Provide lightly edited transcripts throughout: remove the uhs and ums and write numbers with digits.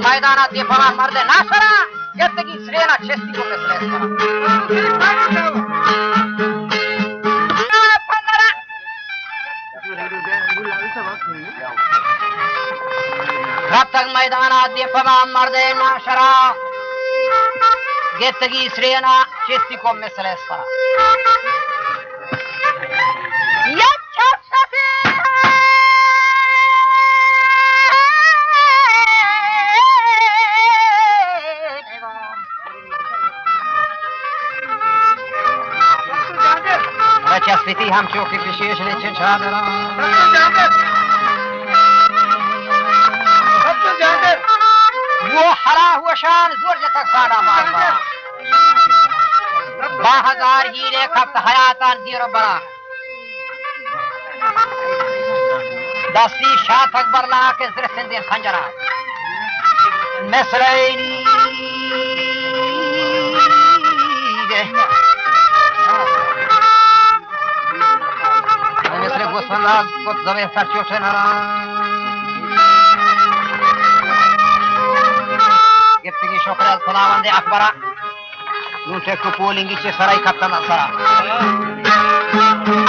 मैदानात येताना मर्द नाशरा घेतगी श्रेना चेस्ती को रतग मैदानात येताना मर्द नाशरा घेतगी श्रेना चेस्ती को मिसलेस्ता स्थिति हम चौकी विशेष वो हरा हुआ शान जोर तक साड़ा मारवा 2000 हीरे खप हयातान दिर बड़ा दस्ती शाह अकबर ला के जरसिंदे खंजरा मिसरैनी कुछ जमे सचोटे नरा गिफ्तगी शुक्र खुदावंद अकबरा नूटे कुपोलिंगी चे सराई कप्तान सरा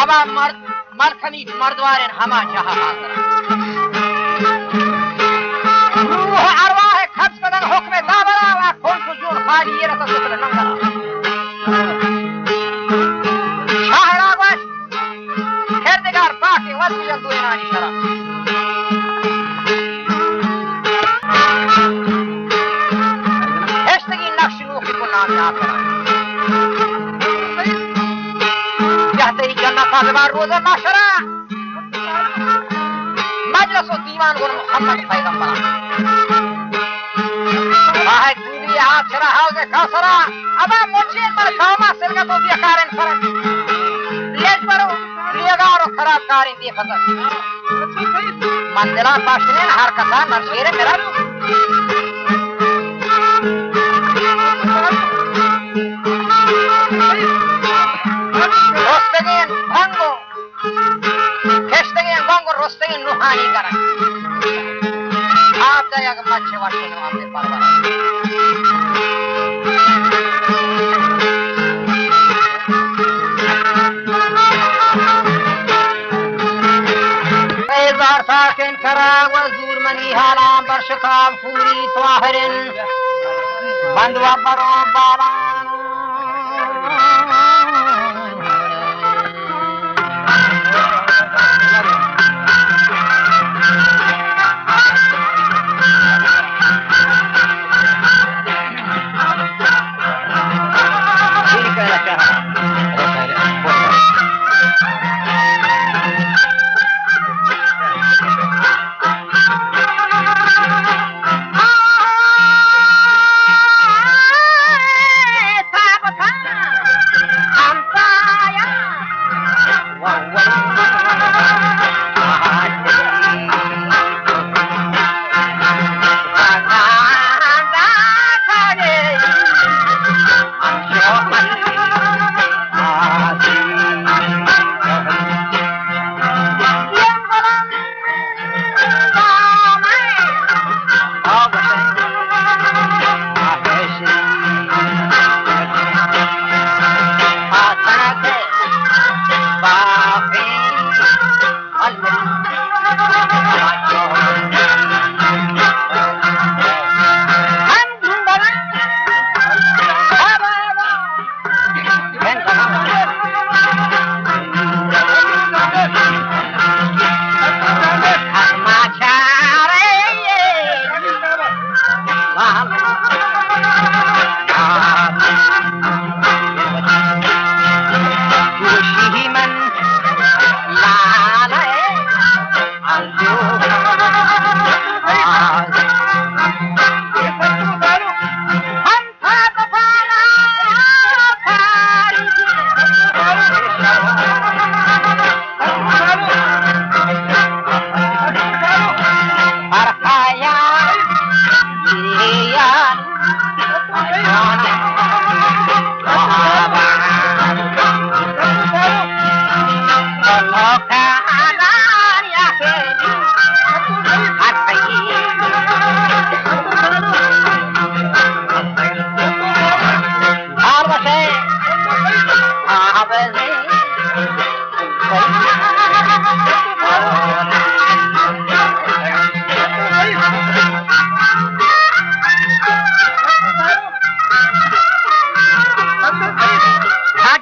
अबा मरखमी मर्दवारेन हमा जहा रूह अरवाह खब्स कदन हुक्म दाबरा वा कौन को जोर खाली ये रता सुतले नंगरा रोज़ा माशरा मजलिस दीवान गुल मोहम्मद पैगंबर है दूरी हाथ सरा हाउस कासरा अबा मुझे पर खामा सिरका तो दिया कारण फरक लेज परो लियागार और खराब कार इन दिए फसर मंदिरा पाशने हर कथा नरशेरे मेरा नुहानी करा आप दया के अच्छे वाले हो आपने परवाह ऐजार साकिन करा वजूर मनी हालाम बरशताम पूरी त्वाहरिन बंदवा बरो बाला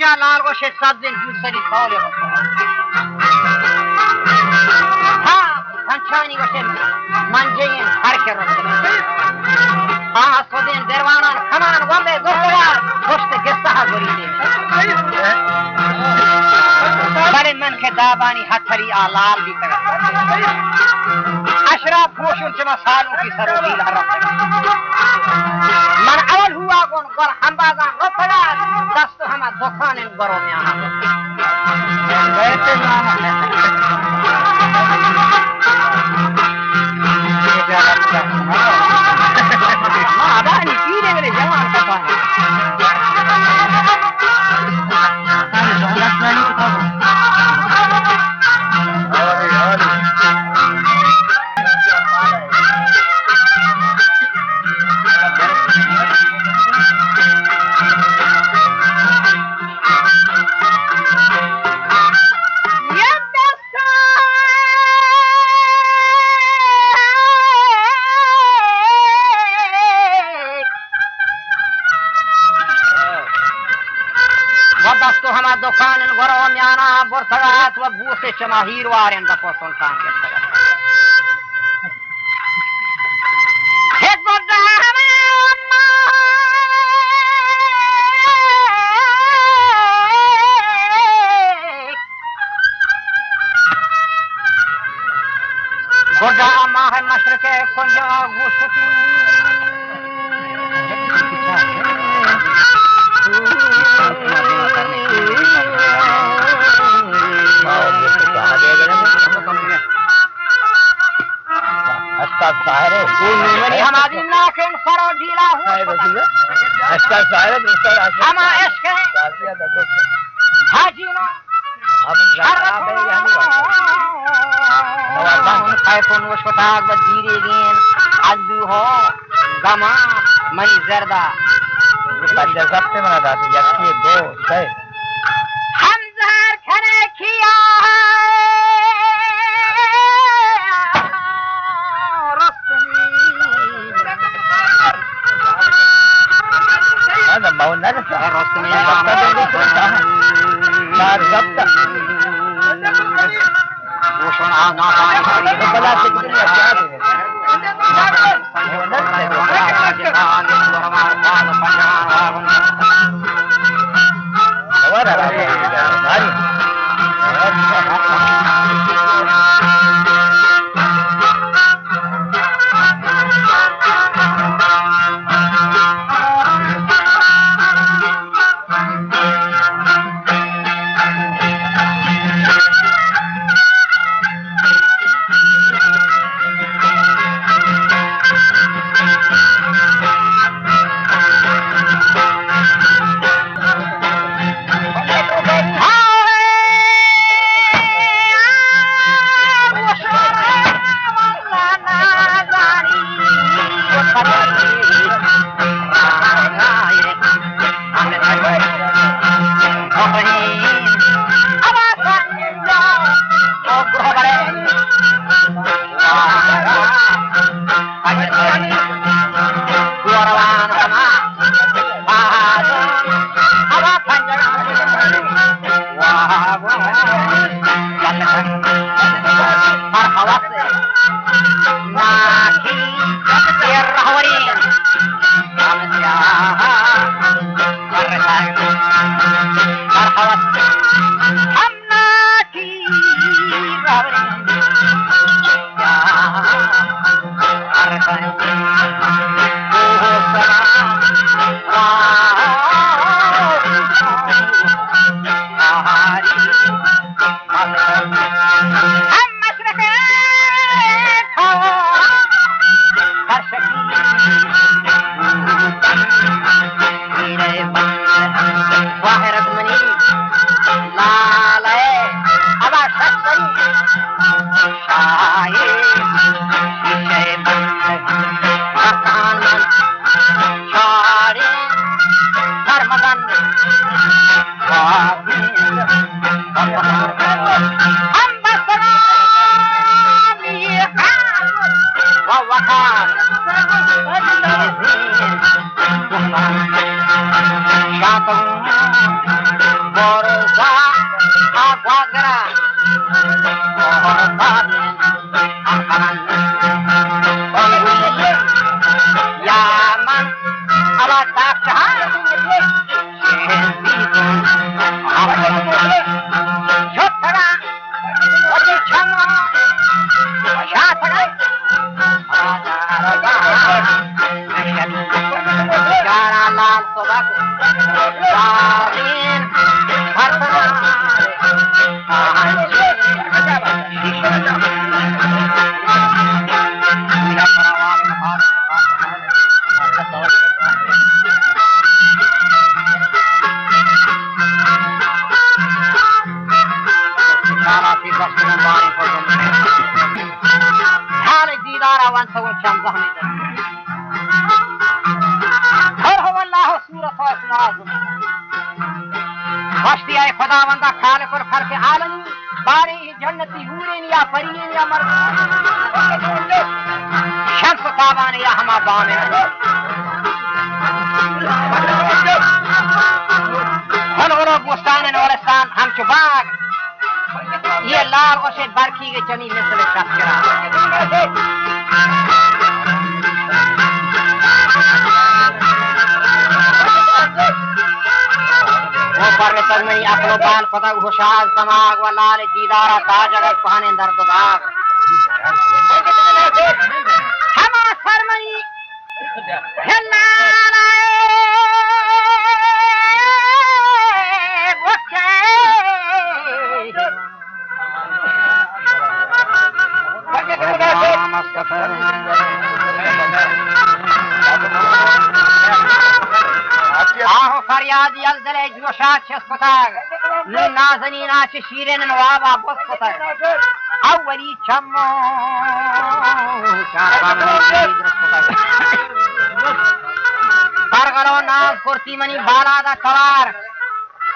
خواجه لال گوشه صد دن جود سری ساله ها پنچانی گوشه منجین حرکه رسول آسودین دروانان کمان ومه گفتگار پشت گسته ها گریده بله من که دابانی حتری آلال بیتگا اشراف پوشون چما سالوں کی سرویل رفت من اول ہوا گون گر ہمبازان رفت دست ہما دکان گرو میں آنا آدانی پیرے میرے جوان کتانے دکان گرو میانا برتگات و بوس چماهیر وارن دپو سلطان کے گردا ماہ مشرق کنجا گوشتی ہماری ناکن سرو جیلا ہوں ہما عشق حاجینو خیفون و شتاق و دیری دین عدو ہو گما منی زردہ پنجہ ضبط منا داتی یکی دو سی ہمزار کھنے کیا هذا ما هو نفسه صار ضبطه وشون عنا بلا تقدر يا دارین حال دیدار وانسا و چند زهمی در هر هو الله صورت و اسم وشتی ای خداوندا خالق و خلق عالمی باری جنتی حورین یا فرین یا مرد شمس و تابان یا ہما بامن خلق بستان نورستان همچو باغ یہ لال غشے برکی کے چنی مثل شخص کرا وہ پر تگمنی اقل بال پتگ ہوشاز دماغ و لال دیدارا تاج اگر پہانے درد داغ ہما سرمنی ہلال آهو فریادی از دل جوشات چس کتاگ نو نازنین آچ شیرین نوابا بس کتاگ اولی چمو چاربان شید رس کتاگ برگرو ناز کرتی منی بالا دا کوار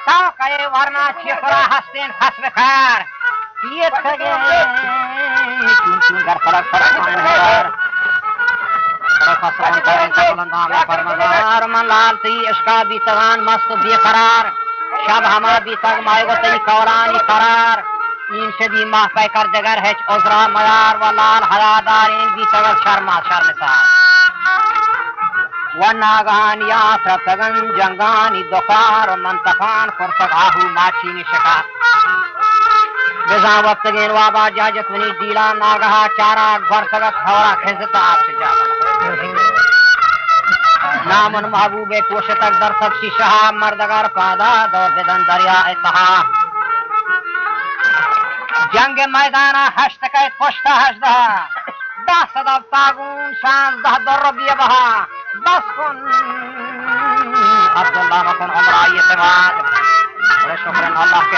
تا کئے ورنا چیخرا ہستین خس بخار پیت کگے چون چون گر فرق فرق آئین فسران کریں کبلندام فرمدار من لالتی اشکا بی تغان مست بی قرار شب ہما بی تگ مائگو تی کورانی قرار این شدی ماہ پہ کر جگر ہچ عذرا میار و لال حیادارین بی تگر شرما شرمسار و ناگہان یاسر تگن جنگانی دخار و منتفان فرسک آہو ماچینی شکار بزا وقت گین وابا جاجت منی دیلا ناگہا چارا گھر سگت خورا خزتا آپ سے جاگا نامن محبوب کوش تک در سب شیشہ مردگر پادا دور بدن دریا اتحا جنگ میدانا ہشت کئی پشتا ہشدہ 10 صدب تاگون 16 در ربی بہا بس کن عبداللہ مکن عمرہ یہ سماد شکرن اللہ کے